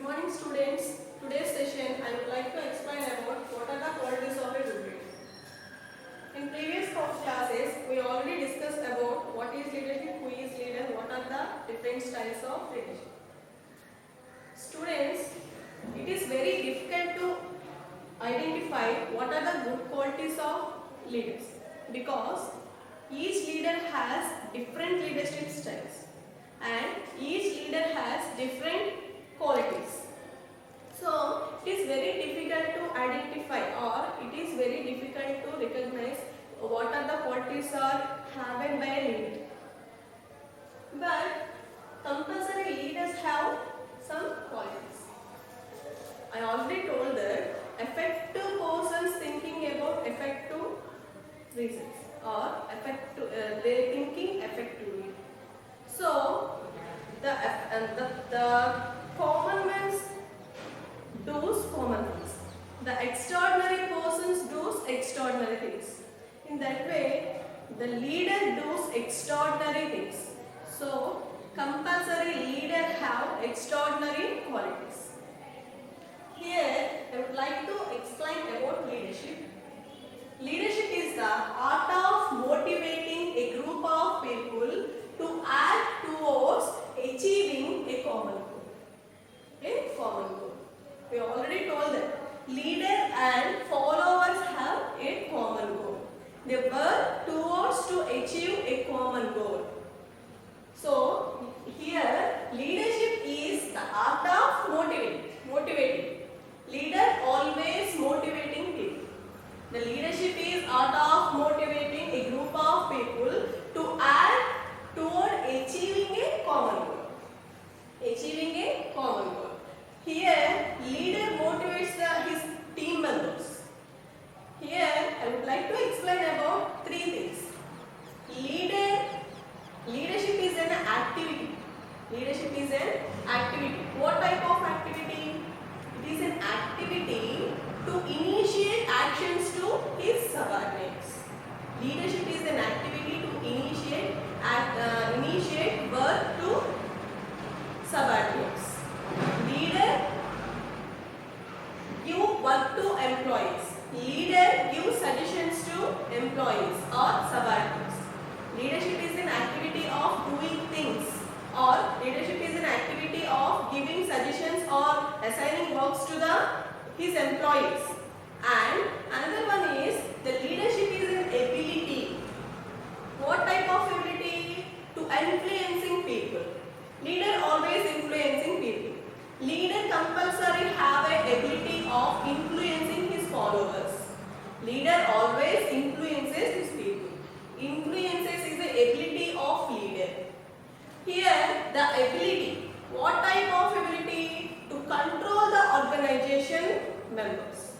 morning students. Today's session I would like to explain about what are the qualities of a good leader. In previous classes we already discussed about what is leadership, who is leader, what are the different styles of leadership. Students, it is very difficult to identify what are the good qualities of leaders because each leader has different leadership styles and each leader has different qualities. So it is very difficult to identify or it is very difficult to recognize what are the qualities are having by a leader. But compulsory leaders have some qualities. I already told that effective persons thinking about effective reasons or they thinking effectively. So the common man's does common things. The extraordinary persons does extraordinary things. In that way, the leader does extraordinary things. So compulsory leader have extraordinary qualities. Here, I would like to explain about leadership. Leadership is the art of motivating a group of people to act towards achieving a common goal. A common goal. We already told that leader and followers have a common goal. They work towards to achieve a common goal. So here leadership is the art of motivating. Leader always motivating people. The leadership is art of motivating a group of people to act toward achieving a common goal. Achieving a common goal. Here, leader motivates his team members. Here, I would like to explain about three things. Leadership is an activity. Leadership is an activity. What type of activity? It is an activity to initiate actions to his subordinates. Leadership is an activity to initiate work to subordinates. Leader give work to employees. Leader gives suggestions to employees or subordinates. Leadership is an activity of doing things, or leadership is an activity of giving suggestions or assigning works to his employees. And another one is the leadership is an ability. What type of ability? To influencing people. Leader always influencing people. Leader compulsory have an ability of influencing his followers. Leader always influences his people. Influences is the ability of leader. Here the ability. What type of ability? To control the organization members.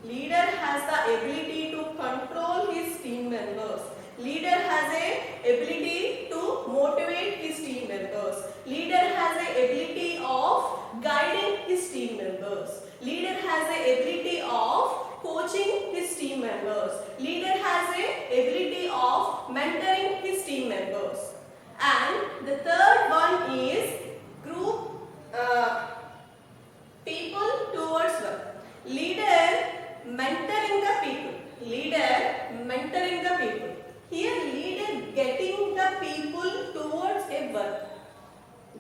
Leader has the ability to control his team members. Leader has a ability to motivate his team members. Leader has a ability of guiding his team members. Leader has a ability of coaching his team members. Leader has a ability of mentoring his team members. And the third one is group people towards work. Leader mentoring the people. Leader mentoring the people. Here leader getting the people towards a work.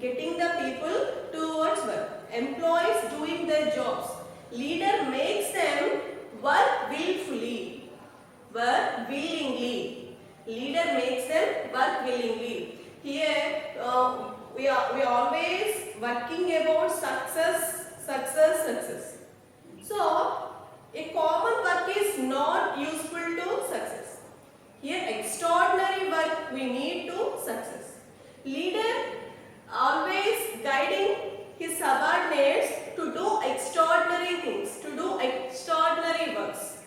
Getting the people towards work. Employees doing their jobs. Leader makes them work willfully. Work willingly. Leader makes them work willingly. Here we are always working about success. So a common work is not useful to success. Here extraordinary work we need to success. Leader always guiding his subordinates to do extraordinary things, to do extraordinary works.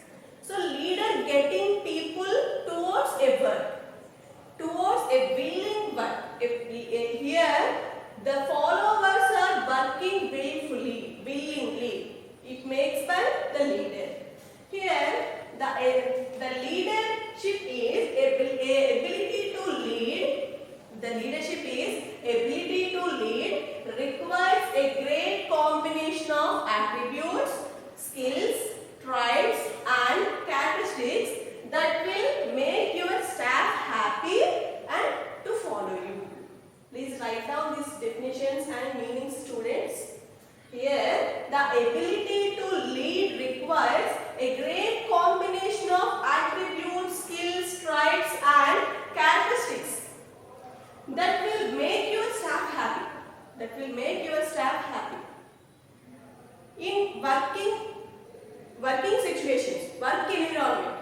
So leader getting people towards a work, towards a willing work. Here the followers are working willingly. It makes by the leader. Here the leadership is ability to lead. The leadership is ability to lead requires attributes, skills, traits and characteristics that will make your staff happy and to follow you. Please write down these definitions and meanings, students. Here, the ability to lead requires a great combination of attributes, skills, traits and characteristics that will make your staff happy. That will make your staff happy. In working situations, work environment,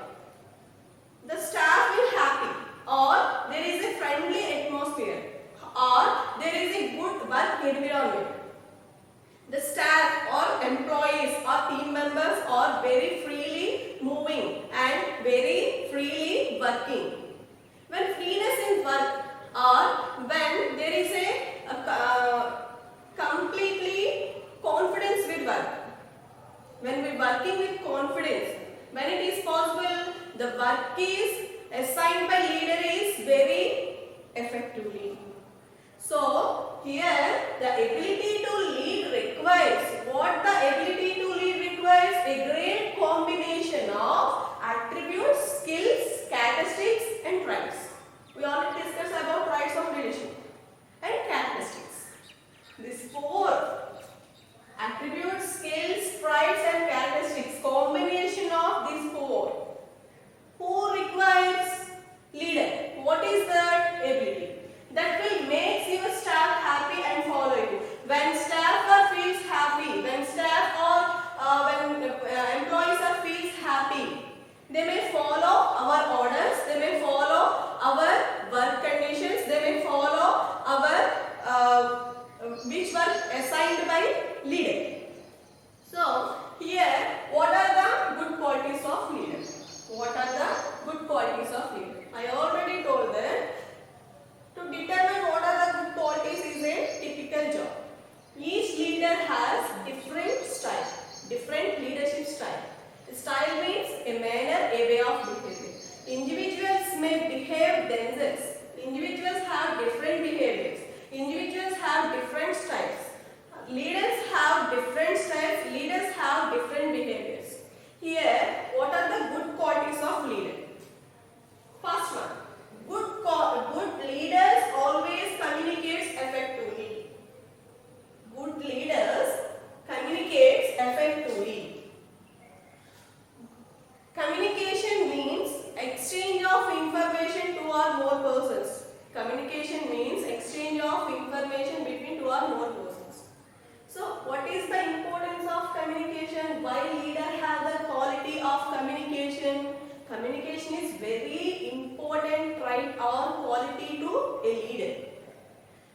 the staff will happy, or there is a friendly atmosphere, or there is a good work environment. The staff or employees or team members are very freely moving and very freely working. When freeness in work or when there is a completely confidence with work, when we are working with confidence, when it is possible, the work is assigned by leader is very effectively. So here the ability to lead requires, what the ability to lead requires? A great combination of attributes, skills, characteristics and traits. We already discussed about traits of leadership and characteristics. These four attributes, skills, traits and characteristics, combination of these four. Who requires leader? What is that ability? That will make your staff happy and follow you. When staff feels happy, when staff or employees feels happy, they may follow our orders, they may follow our work conditions, they may follow our which work assigned by leader. So here, what are the good qualities of leader? What are the good qualities of leader? I already told that to determine what are the good qualities is a typical job. Each leader has different style, different leadership style. Style means a manner, a way of behaving. Individuals may behave themselves. Individuals have different behaviors. Individuals have different styles. Leaders have different styles. Leaders have different behaviors. Here, what are the good qualities of leader? First one. Good leaders always communicates effectively. Good leaders communicates effectively. Communication means exchange of information to or more persons. Communication means exchange of information between two or more persons. So, what is the importance of communication? Why leader have the quality of communication? Communication is very important trait or quality to a leader.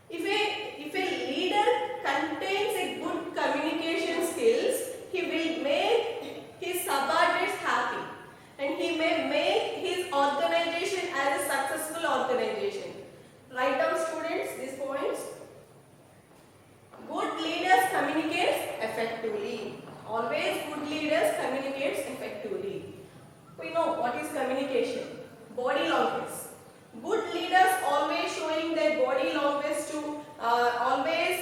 If a leader contains a good communication skills, he will make his subordinates happy and he may make his organization as a successful organization. Write down, students, these points. Good leaders communicate effectively. Always good leaders communicate effectively. We know what is communication. Body language. Good leaders always showing their body language to always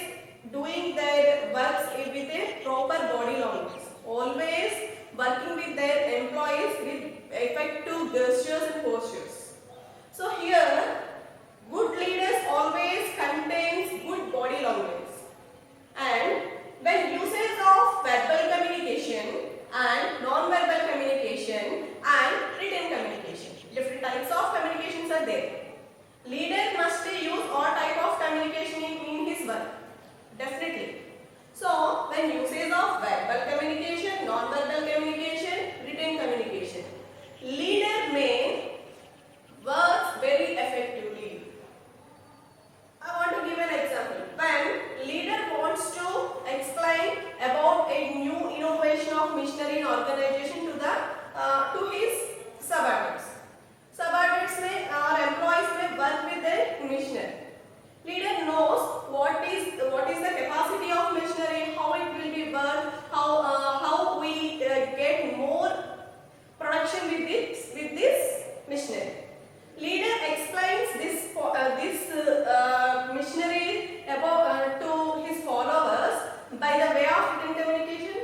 doing their works with a proper body language. Always working with their employees with effective gestures and postures. So here, good leaders always contains good body language. And when usage of verbal communication and non-verbal communication and written communication, different types of communications are there. Leader must use all type of communication in his work, definitely. So when usage of verbal communication, non-verbal communication, written communication, leader may work very effectively. I want to give an example. When leader wants to explain about a new innovation of missionary in organization to his subordinates. Subordinates may or employees may work with the missionary. Leader knows what is the capacity of missionary, how it will be worked, how we get more production with this missionary. Leader explains this missionary about to his followers by the way of written communication,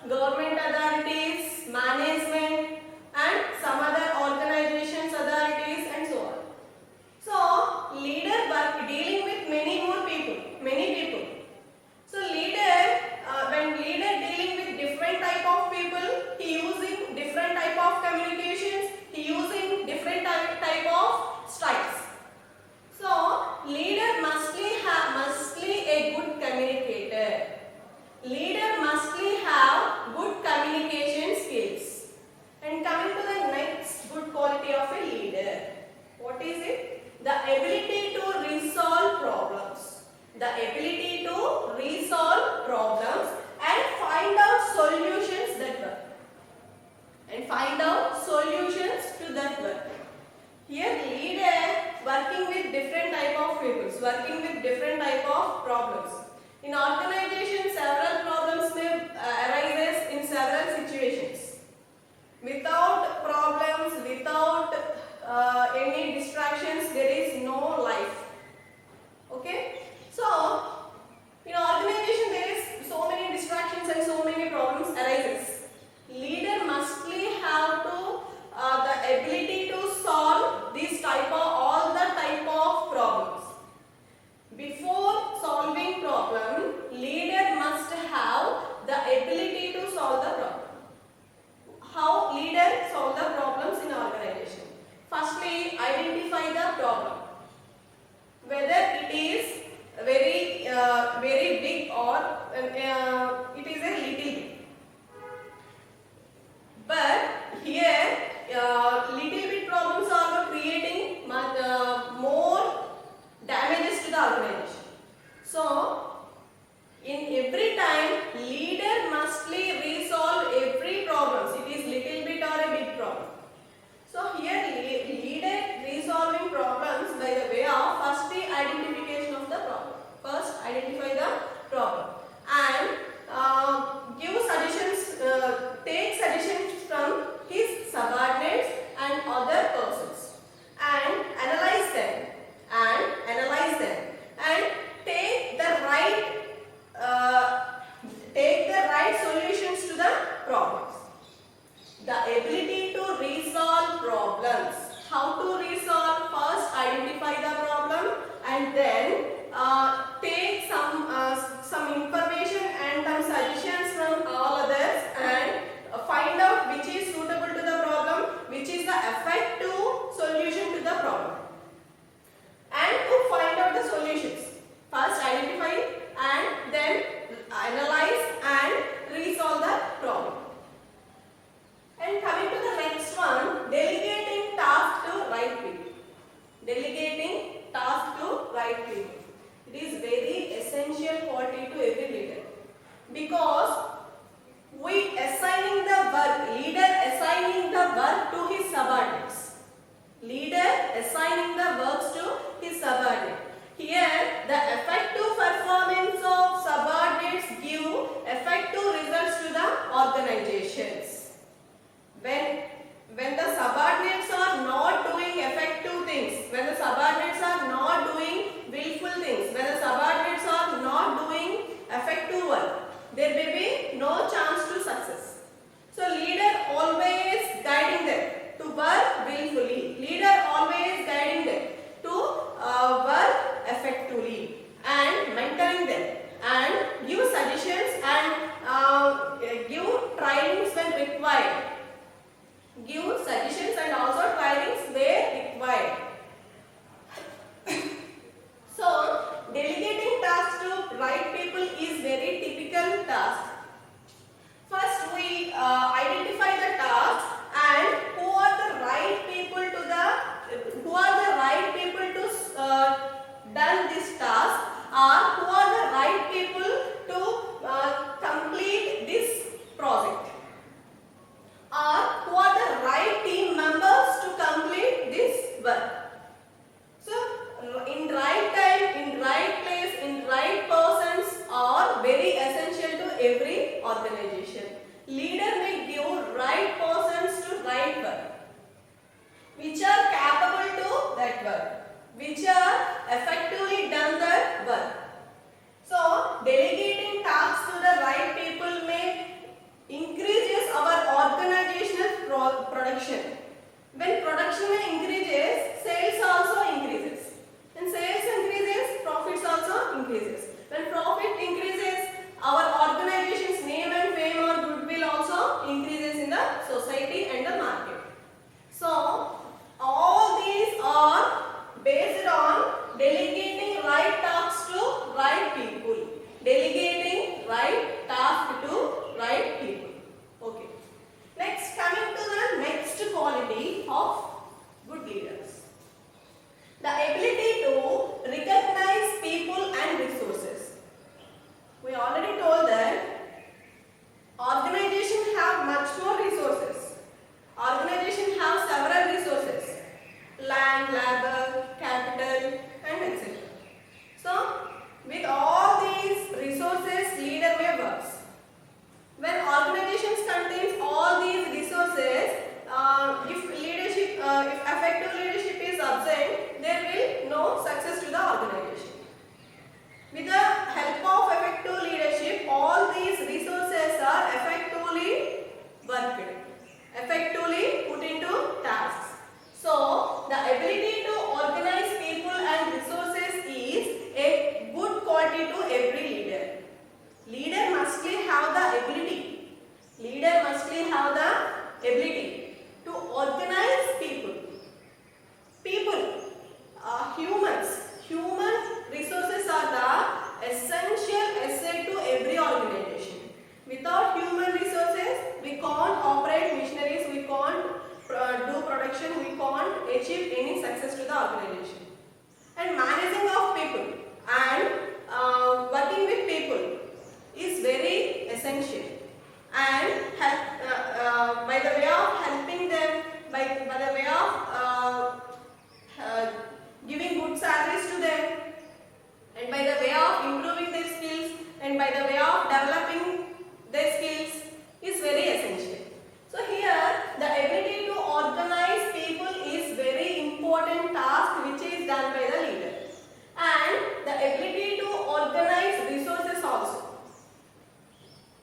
government authorities, management, and some other organizations, authorities, and so on. So leader work dealing with many more people, many people. So leader, when leader dealing with different type of people, he using different type of communications, he using different type of styles. So leader mustly a good communicator. Leader mustly have good communication skills. And coming to the next good quality of a leader, what is it? The ability to resolve problems. The ability to resolve problems and find out solutions that work. And find out solutions to that work. Here leader working with different type of people, working with different type of problems. In organization, several problems may arise in several situations. Without problems, without any distractions, there is no life. Okay? So, in organization there is so many distractions and so many problems arises. Leader mustly have to the ability to solve these all the type of problems. Before solving problem, leader We can't operate machineries, we can't do production, we can't achieve any success to the organization. And managing of people and working with people is very essential. And help, by the way of helping them, by the way of giving good salaries to them, and by the way of improving their skills, and by the way of developing their skills is very essential. So here the ability to organize people is very important task which is done by the leader. And the ability to organize resources also.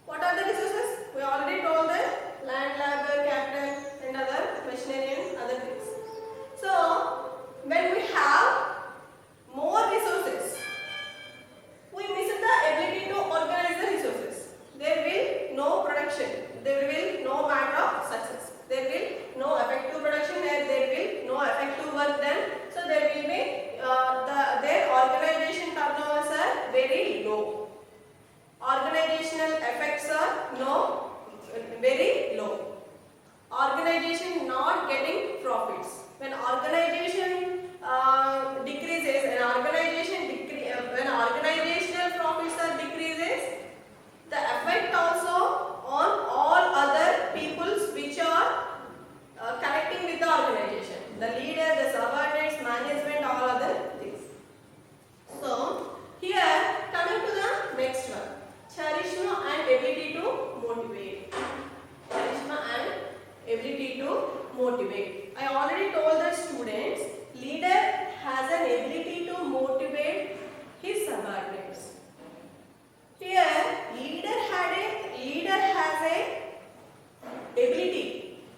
What are the resources? We already told them: land, labor, capital and other machinery and other things. So when we have more resources, we miss the ability to organize the resources. There will no production, there will no matter of success, there will no effective production, and there will no effective work done. So there will be their organization turnovers are very low. Organizational effects are very low. Organization not getting profits. When organization decreases, when organizational profits are decreases, the effect also on all other peoples which are connecting with the organization. The leader, the subordinates, management, all other things. So here coming to the next one, charisma and ability to motivate. Charisma and ability to motivate. I already told the students, leader has an ability to motivate his subordinates. Here leader has a ability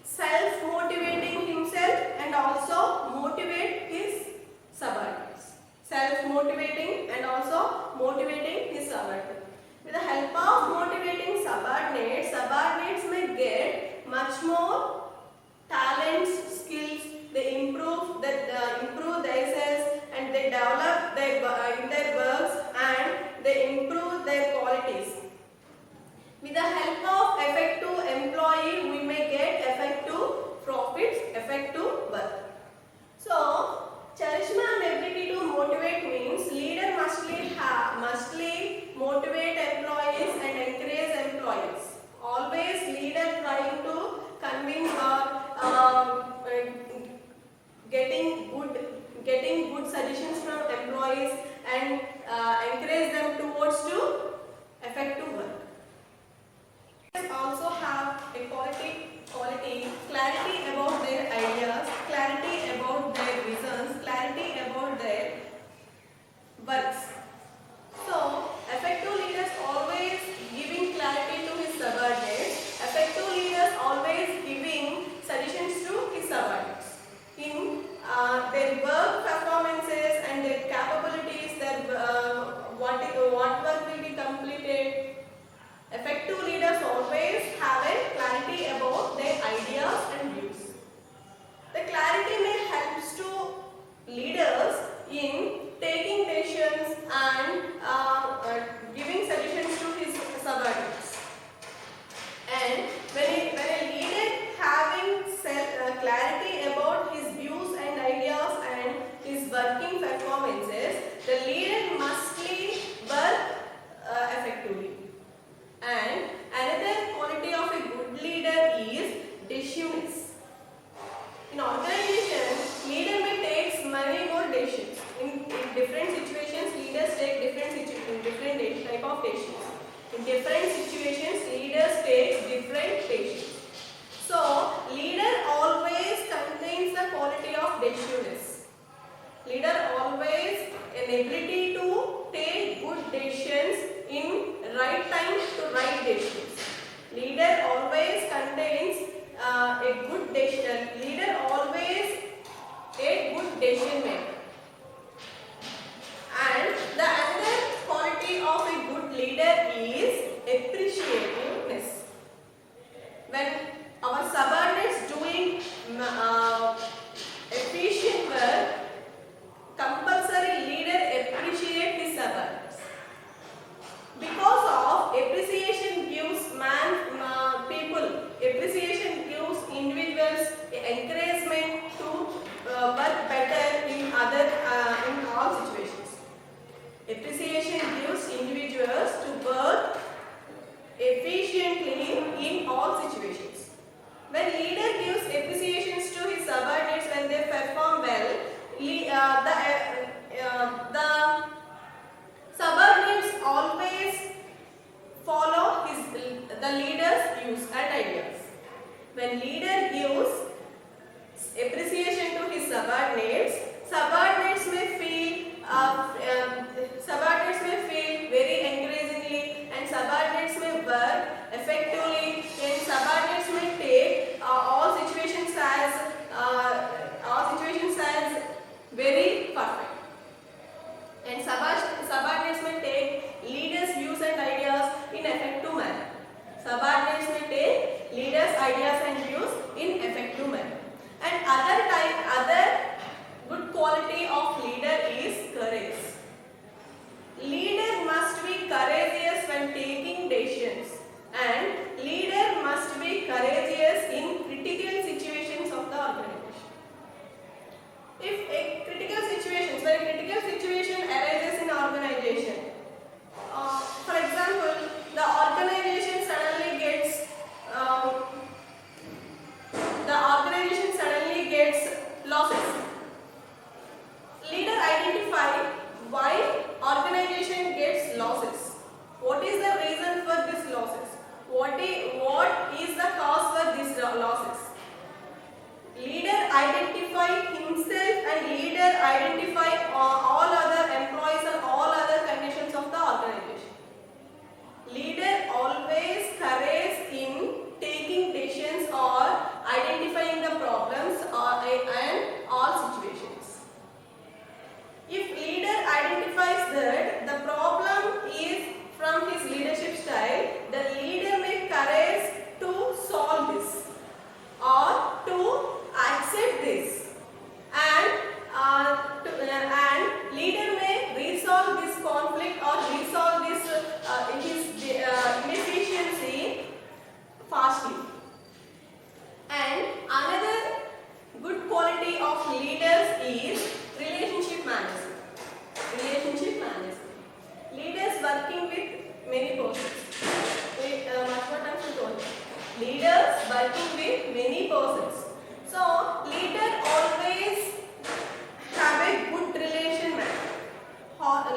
self-motivating himself and also motivate his subordinates. Self-motivating and also motivating his subordinates. With the help of motivating subordinates may get much more talents, skills. They improve themselves and they develop in their works and they improve their qualities. With the help of effective employee, we may get effective profits, effective work. So, charisma and ability to motivate means leader mustly motivate employees and encourage employees. Always leader trying to convince or getting good suggestions from employees and encourage them towards to effective work. Also have a clarity about their ideas, clarity about their visions, clarity about their works. So effective leaders always giving clarity to his subordinates. Effective leaders always giving suggestions to his subordinates in their work performances and their capabilities, what work will be completed. Effective leaders always have a clarity about their ideas and views. The clarity may help to leaders in taking decisions and giving suggestions to his subordinates. And when a leader having clarity about his views and ideas and his working performances, the leader mustly work effectively. And another quality of a good leader is decisiveness. In organization, leader may take many more decisions. In different situations, leaders take different type of decisions. In different situations, leaders take different decisions. So, leader always contains the quality of decisiveness. Leader always an ability to take good decisions in right time to right decisions. Leader always contains a good decision. Leader always a good decision maker. And the other quality of a good leader is appreciativeness. leader's views and ideas. When leader gives appreciation to his subordinates, subordinates may feel very encouragingly, and subordinates may work effectively, and subordinates may take all situations as very perfect, and subordinates may take leaders' views and ideas in effective manner. Subordinates may take leaders' ideas and views in effective manner. And other good quality of leader is courage. Leader must be courageous when taking decisions, and leader must be courageous in critical situations of the organization. If a when a critical situation arises in organization, for example, the organization suddenly gets losses. Leader identify why organization gets losses. What is the reason for these losses? What is the cause for these losses? Leader identify himself, and leader identify all other employees and all other conditions of the organization. Leader always courageous in taking decisions or identifying the problems and all situations. If leader identifies that the problem is from his leadership style, the leader may courage to solve this or to accept this, and leader may resolve this conflict or resolve this his inefficiency fastly. And another good quality of leaders is relationship management. Relationship management. Leaders working with many persons. Much more times we told. Leaders working with many persons. So leader always have a good relation.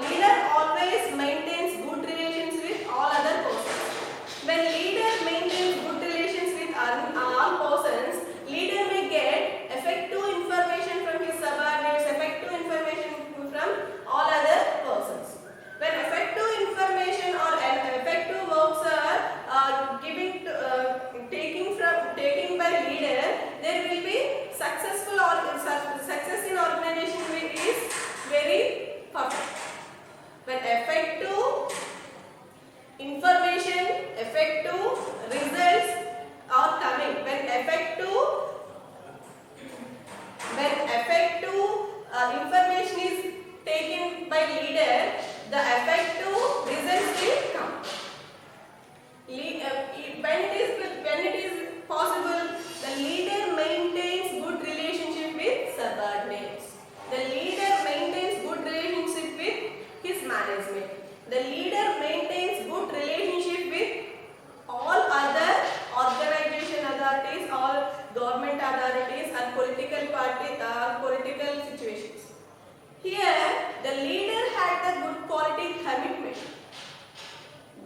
Leader always maintains good relations with all other persons. When leader maintains good relations with all persons, leader may get effective information from his subordinates, effective information from all other persons. When effective information or effective works are taking by leader, there will be success in organization is very perfect. When effective information, effective results are coming, when effective information is taken by leader, the effective results will come. When it is possible, the leader maintains good relationship with subordinates. The leader maintains good relationship with his management. The leader maintains good relationship with all other organization authorities, all government authorities, and political situations. Here, the leader had the good quality commitment.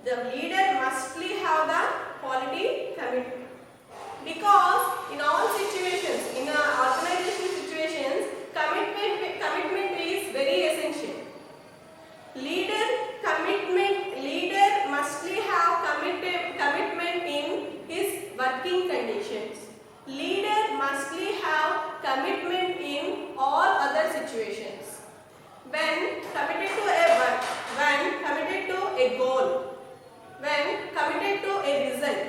The leader mustly have the quality commitment, because in all situations, in organizational situations, commitment is very essential. Leader mustly have commitment in his working conditions. Leader mustly have commitment in all other situations. When committed to a goal, when committed to a result,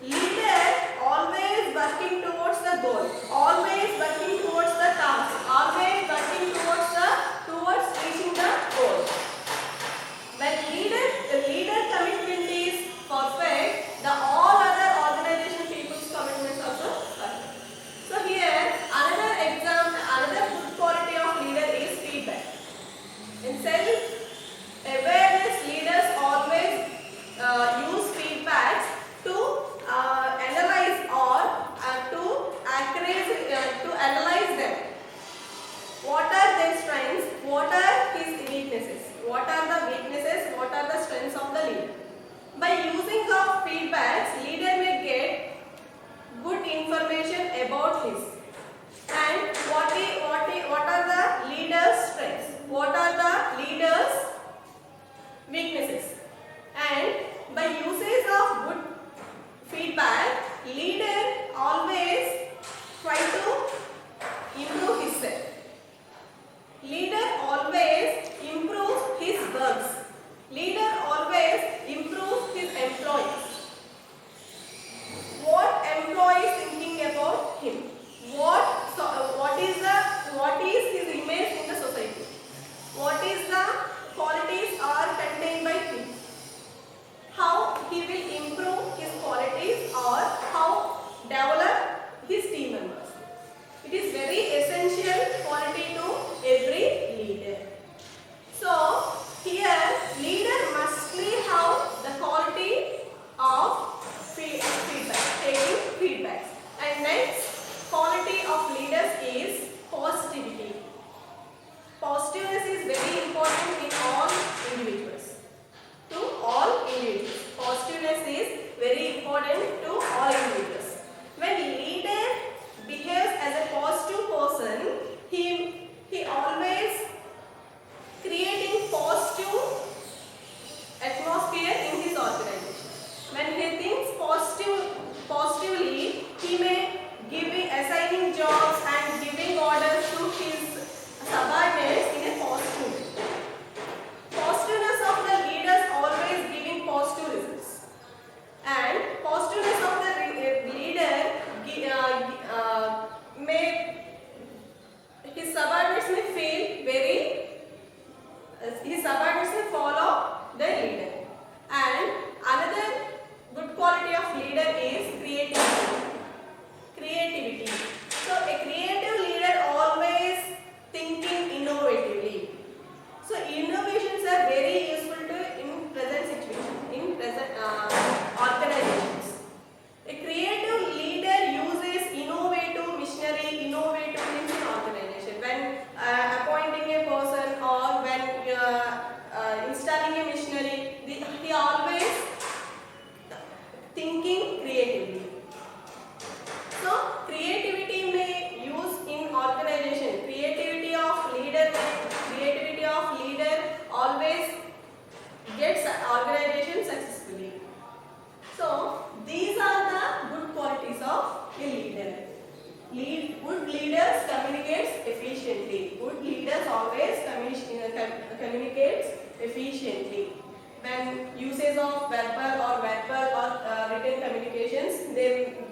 leader always working towards the goal, always working towards the task, always working towards reaching the goal. When the leader commitment is perfect, the all other organization people's commitments also perfect. So here another good quality of leader is feedback. In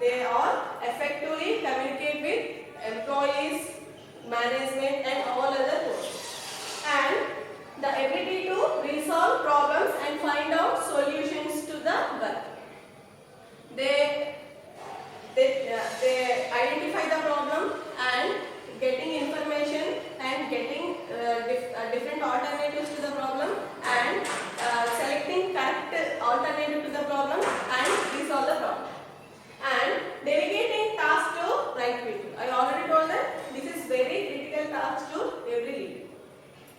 They all effectively communicate with employees, management, and all other persons. And the ability to resolve problems and find out solutions to the work. They identify the problem and getting information and getting different alternatives to the problem and selecting correct alternative to the problem and resolve the problem. And delegating tasks to right people. I already told that this is very critical task to every leader.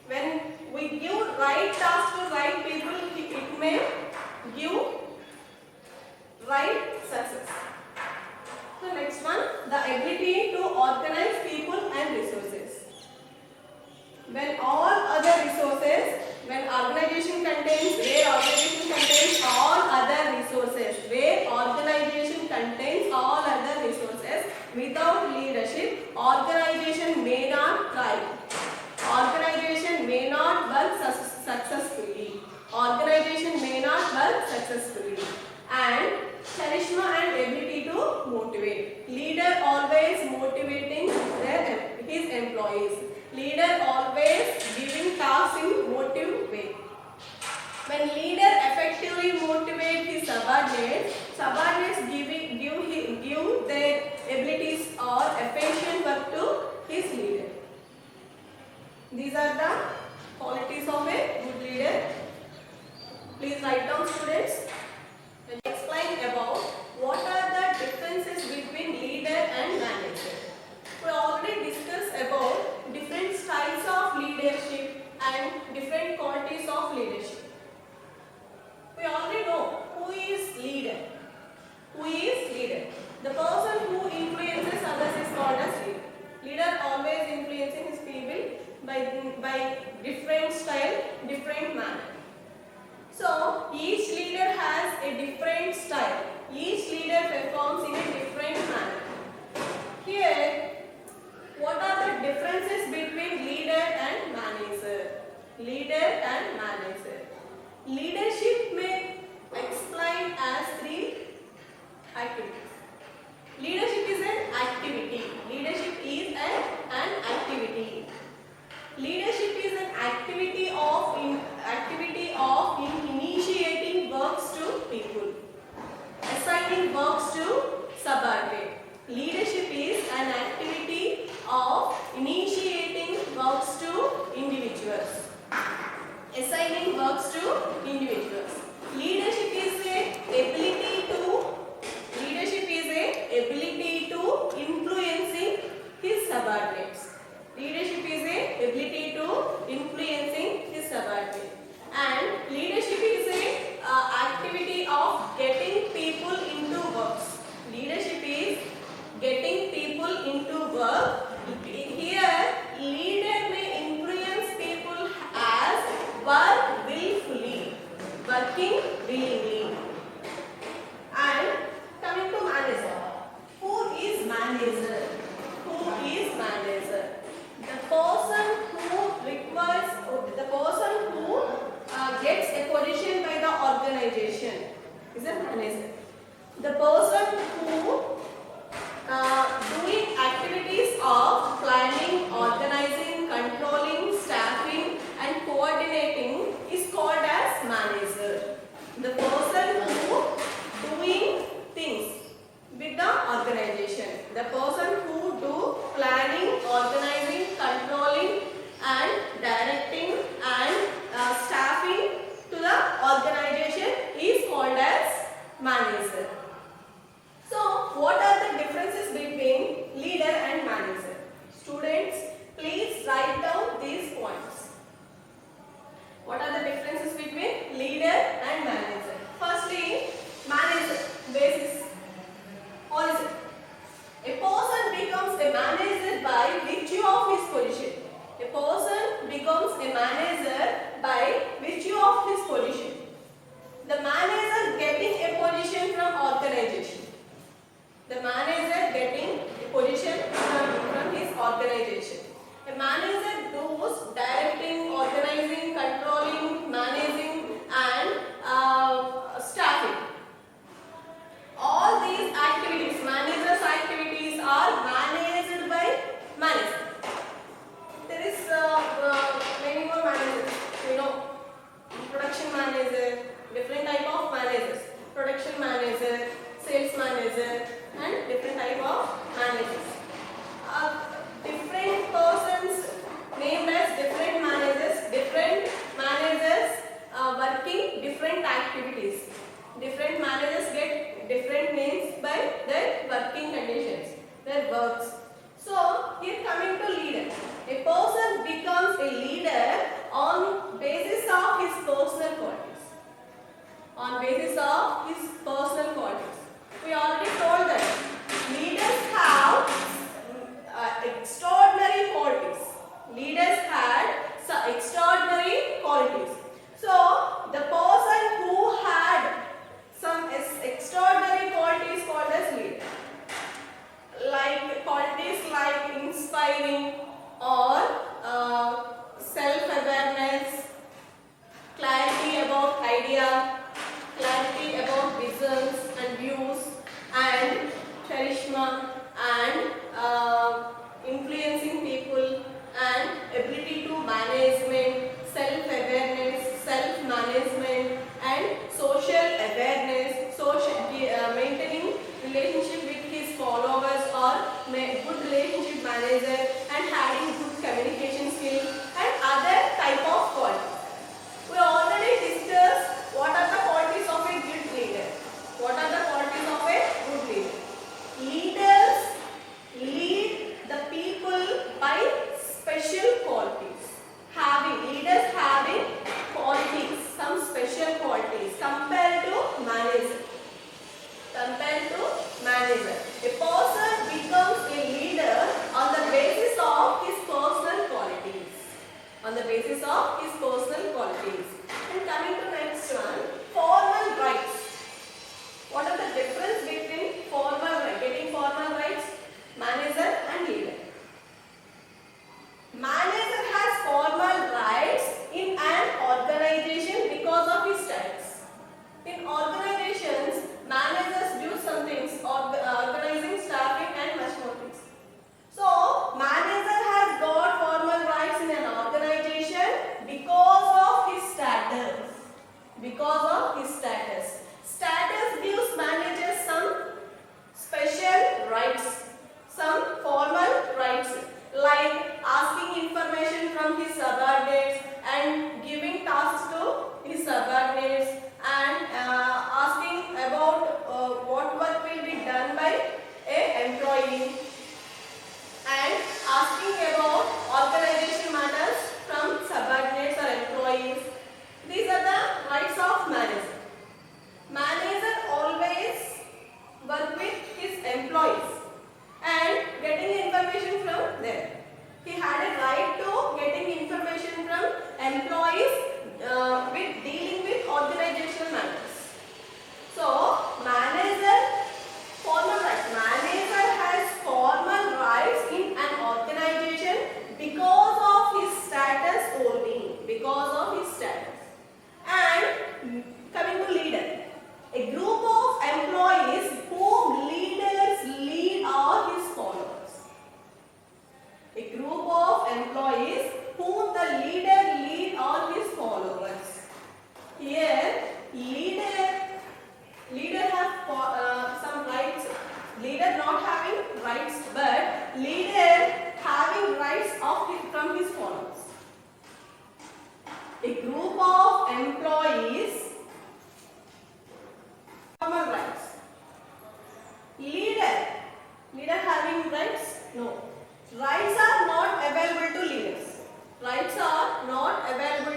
When we give right task to right people, it may give right success. So next one, the ability to organize people and resources. When all other resources, when organization contains all other resources, where organization contains all other resources, without leadership, organization may not thrive. Organization may not work successfully. Organization may not work successfully. And charisma and ability to motivate. Leader always motivating his employees. Leader always giving tasks in motive way. When leader effectively motivate his subordinates give their abilities or efficient work to his leader. These are the qualities of a good leader. Please write down, students. And explain about what are the differences between leader and manager. We already discussed about different styles of leadership and different qualities of leadership. We already know who is leader. Who is leader? The person who influences others is called as leader. Leader always influencing his people by different style, different manner. So each leader has a different style. Each leader performs in a different manner. Here, what are the differences between leader and manager? Leader and manager. Leadership may explain as three activities. Leadership is an activity. Leadership is an activity. Leadership is an activity of initiating works to people, assigning works to subordinate. Leadership is an activity of initiating works to individuals, assigning works to individuals. Leadership is a ability to influencing his subordinates. Leadership is a ability to influencing his subordinates. And leadership is a activity of getting people into works. Leadership is getting people into work. Here, leader may influence people as work willfully, working willingly. And coming to manager. Who is manager? Who is manager? The person who gets a position by the organization is a manager. The person who doing activities of planning, organizing, controlling, staffing and coordinating is called as manager. The person who doing things with the organization. The person who do planning, organizing, controlling and directing and staffing to the organization is called as manager. So, what are the differences between leader and manager? Students, please write down these points. What are the differences between leader and manager? Firstly, manager, basis. Origin. A person becomes a manager by virtue of his position. A person becomes a manager by virtue of his position. The manager getting a position from organization. The manager getting a position from his organization. A manager does directing, organizing, controlling, managing and staffing. All these activities, manager and different type of managers. Different persons named as different managers working different activities. Different managers get different names by their working conditions, their works. So here coming to leader. A person becomes a leader on basis of his personal qualities. On basis of his personal qualities. We already told that leaders have extraordinary qualities. Leaders had some extraordinary qualities. So the person who had some extraordinary qualities called as leader. Like qualities like inspiring or self-awareness, clarity about idea, clarity about visions and views, and charisma and influencing people, and ability to management, self-awareness, self-management, and social awareness, maintaining relationship with his followers or good relationship manager, and having good communication skills and other type of qualities. We already discussed what are the qualities of a good leader. What are the qualities of a good leader? Leaders lead the people by special qualities. Leaders having qualities, some special qualities compared to manager. A person becomes a leader on the basis of his personal qualities. And coming to next one, formal rights. What are the difference between getting formal rights, manager and leader? Manager has formal rights in an organization because of his status. In organizations, managers do some things, organizing, staffing and much more things. So, manager has got formal rights in an organization because of his status. Status gives managers some special rights, some formal rights, like asking information from his subordinates and giving tasks to his subordinates, and asking about what work will be done by an employee, and asking about organization matters from subordinates or employees. These are the rights of manager. Manager always work with his employees and getting information from them. He had a right to getting information from employees with dealing with organizational matters. So, formal rights. Manager has formal rights in an organization because of his status only. And coming to leader. A group of employees whom leaders lead are his followers. A group of employees whom the leader lead are his followers. Here, leader have some rights. Leader not having rights, but leader having rights from his followers. A group of employees. Formal rights. Leader having rights? No. Rights are not available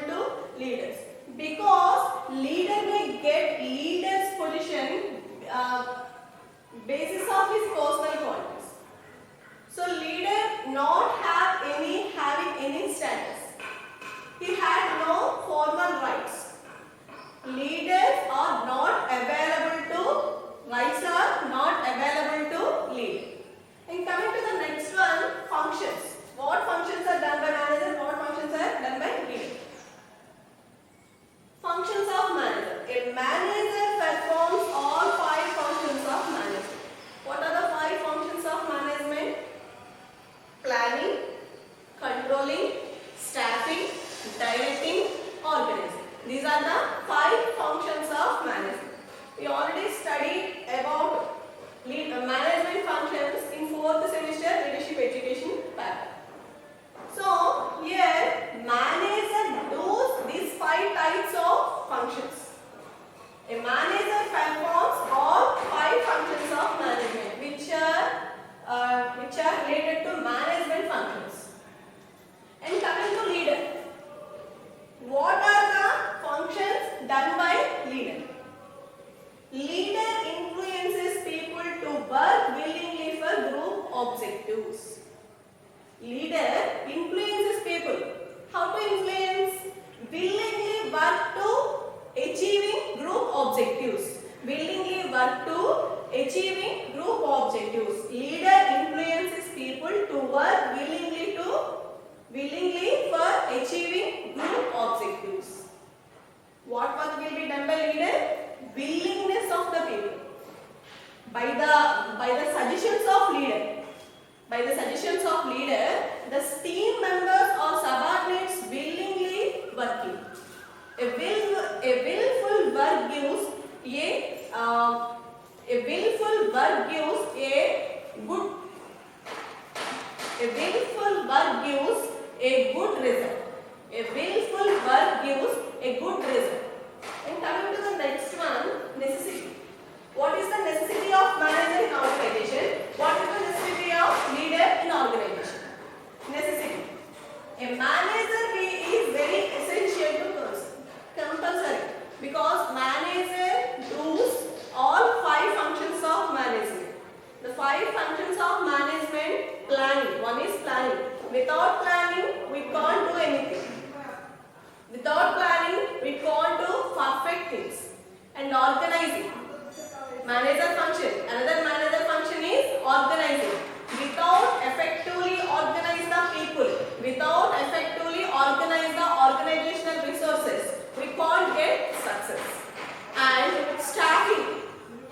to leaders. Because leader may get leader's position basis of his personal qualities. So leader not having any status. He had no formal rights. Leaders are not available to, rights are not available to lead. And coming to the next one, functions. What functions are done by manager? What functions are done by leader? Functions of manager. A manager performs all 5 functions of management. What are the 5 functions of management? Planning, controlling, staffing, directing, organizing. These are the 5 functions of management. We objectives. Leader influences people. How to influence? Willingly work to achieving group objectives. Willingly work to achieving group objectives. Leader influences people to work willingly for achieving group objectives. What work will be done by leader? Willingness of the people. By the suggestions of leader. By the suggestions of leader, the team members or subordinates willingly working. A willful work gives a good result. A willful work gives a good result. And coming to the next one, necessity. What is the necessity of manager in organization? What is the necessity of leader in organization? Necessity. A manager is very essential to compulsory, because manager does all 5 functions of management. The 5 functions of management: planning. One is planning. Without planning, we can't do anything. Without planning, we can't do perfect things. And organizing. Manager function. Another manager function is organizing. Without effectively organize the people, without effectively organize the organizational resources, we can't get success. And staffing.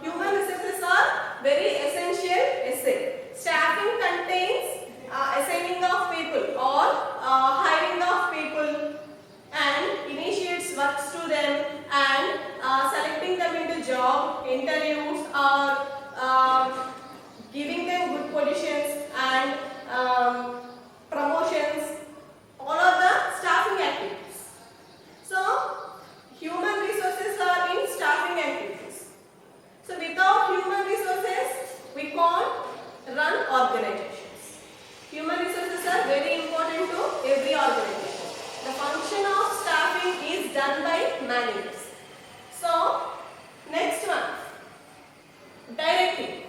Human resources are very essential asset. Staffing contains assigning of people or hiring of people and initiates works to them and selecting them into job interviews or giving them good positions and promotions. All of the staffing activities. So human resources are in staffing activities. So without human resources, we can't run organizations. Human resources are very important to every organization. The function of staffing is done by managers. So, next one, directing.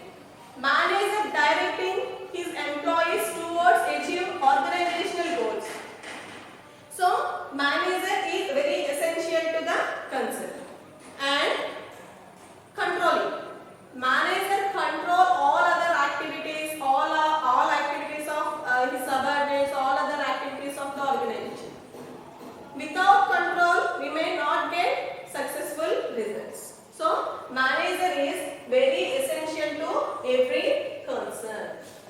Manager directing his employees towards achieving organizational goals. So, manager is very essential to the concern. And controlling. Manager control all other activities, all activities of his subordinates, all other activities of the organization. Without control, we may not get successful results. So, manager is very essential to every concern.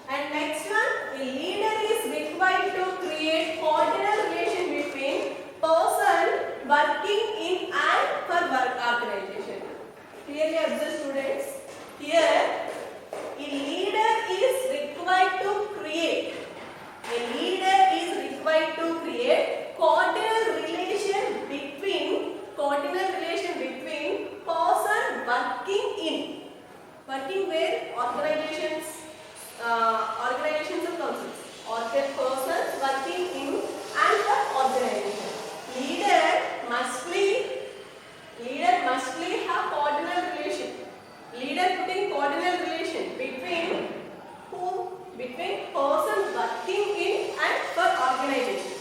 And next one, a leader is required to create coordinated relation between person working in and for work organization. Clearly observe, students. Here, a leader is required to create. A leader is required to create coordinated relation between person working in. Working where? Organizations and councils. Or persons working in and for organization. Leader mustly have coordinated relation. Leader putting coordinated relation between whom? Between persons working in and for organization.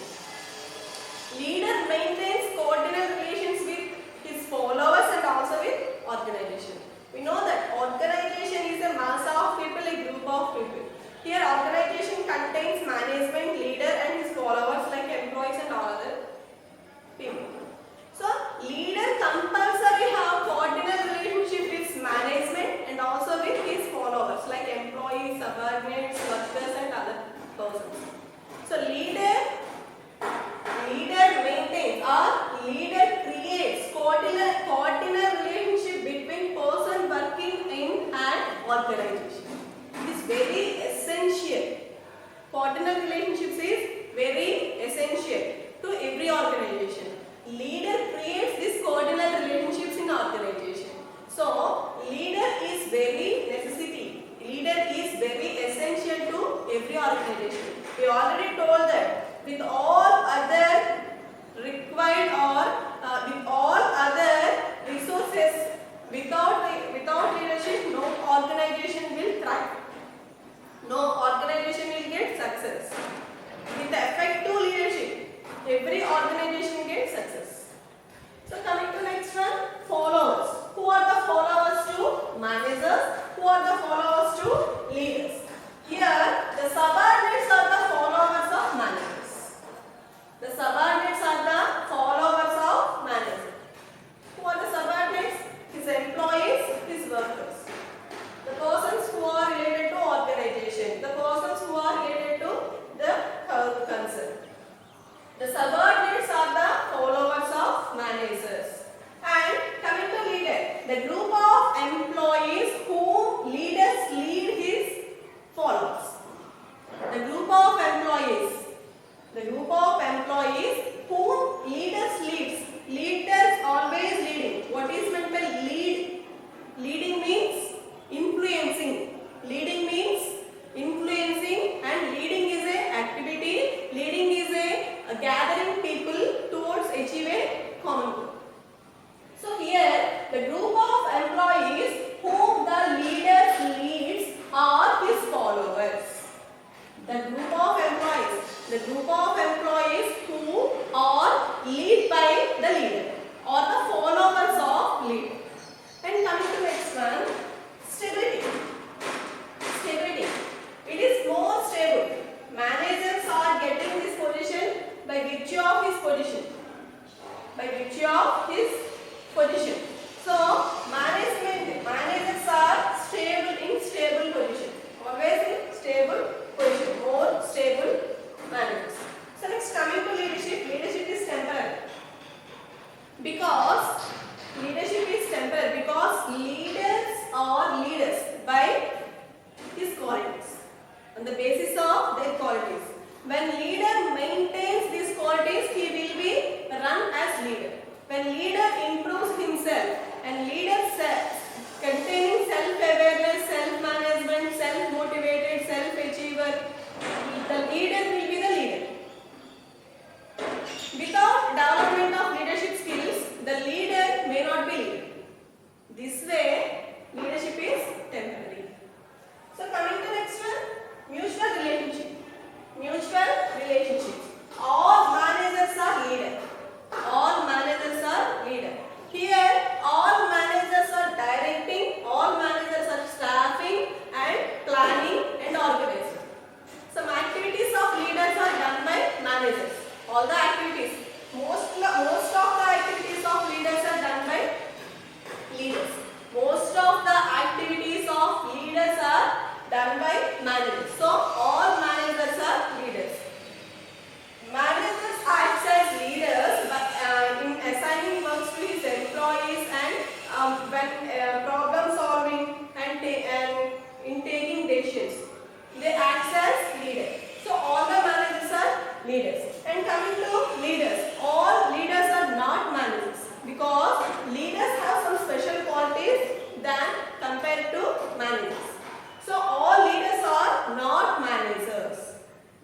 Leader maintains coordinated relations with his followers and also with organization. We know that organization is a mass of people, a group of people. Here organization contains management, leader and his followers like employees and all other people. So leader compulsory have coordinated relationship with management and also with his followers like employees, subordinates, workers and other persons. So leader maintains or leader creates coordinated relationship between person working in and organization. It is very essential. Coordinated relationships is very essential to every organization. Leader creates these coordinated relationships in organization. So leader is very necessity. Leader is very essential to every organization. We already told that with all other required or with all other resources, without leadership, no organization will thrive. No organization belongs to leaders. Here, the subordinates are the followers of managers. The subordinates are the followers of managers. Who are the subordinates? His employees, his workers. The persons who are related to organization. The persons who are related to the concern. The subordinates are the followers of managers. And coming to leader, the group of employees whom leaders lead his followers. The group of employees. The group of employees whom leaders leads. Leaders always leading. What is meant by lead? Leading means influencing. Leading means influencing, and leading is a activity. Leading is a gathering people towards achieve a common goal. So here the group of employees whom the leaders leads are his followers. The group of employees. The group of employees who are lead by the leader or the followers of leader. And coming to next one, stability. Stability. It is more stable. Managers are getting this position by virtue of his position. By virtue of his position. So managers are stable in stable position. Always in stable position. More stable managers. So next, coming to leadership. Leadership is temporary. Because leadership is temporary because leaders are leaders by his qualities. On the basis of their qualities. When leader maintains these qualities, he will be run as leader. When leader improves himself and leader containing self-awareness, self-management, self-motivated, self-achiever, the leader will be the leader. Without development of leadership skills, the leader may not be leader. This way, leadership is temporary. So coming to next one, mutual relationship. Mutual relationship. All managers are leader. All managers are leader. Here, all managers are directing, all managers are staffing and planning and organizing. Some activities of leaders are done by managers. All the activities, most of the activities of leaders are done by leaders. Most of the activities of leaders are done by managers. So all managers are leaders. Managers act as leaders in assigning works to his employees and when problem solving and in taking decisions. They act as leaders. So all the managers are leaders. And coming to leaders, all leaders are not managers because leaders have some special qualities than compared to managers. So all leaders are not managers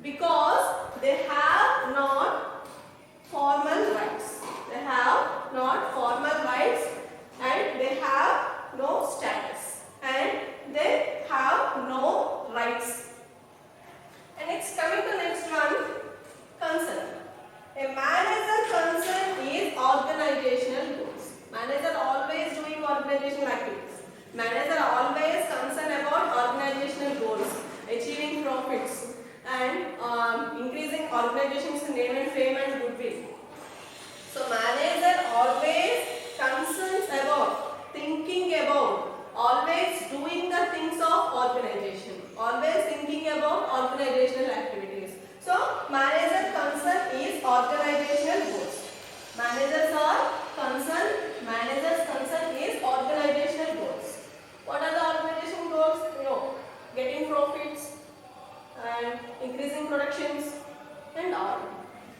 because they have not formal rights. They have not formal rights and they have no status and they have no rights. And next, coming to next one, concern. A manager concern is organizational goals. Manager always doing organizational activities. Manager always concerned about organizational goals, achieving profits and increasing organization's name and fame and goodwill. So manager always concerns about, thinking about, always doing the things of organization, always thinking about organizational activities. So manager concern is organizational goals. Managers are concerned, manager's concern is organizational goals. What are the organizational goals? Getting profits and increasing productions and all.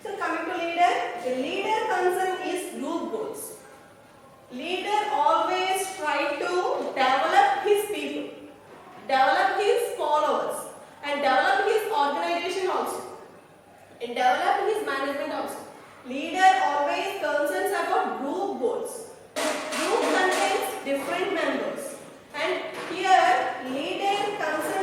So coming to leader, the leader concern is group goals. Leader always try to develop his people, develop his followers and develop his organization also and develop his management also. Leader always concerns about group goals. Group contains different members and here leader concerns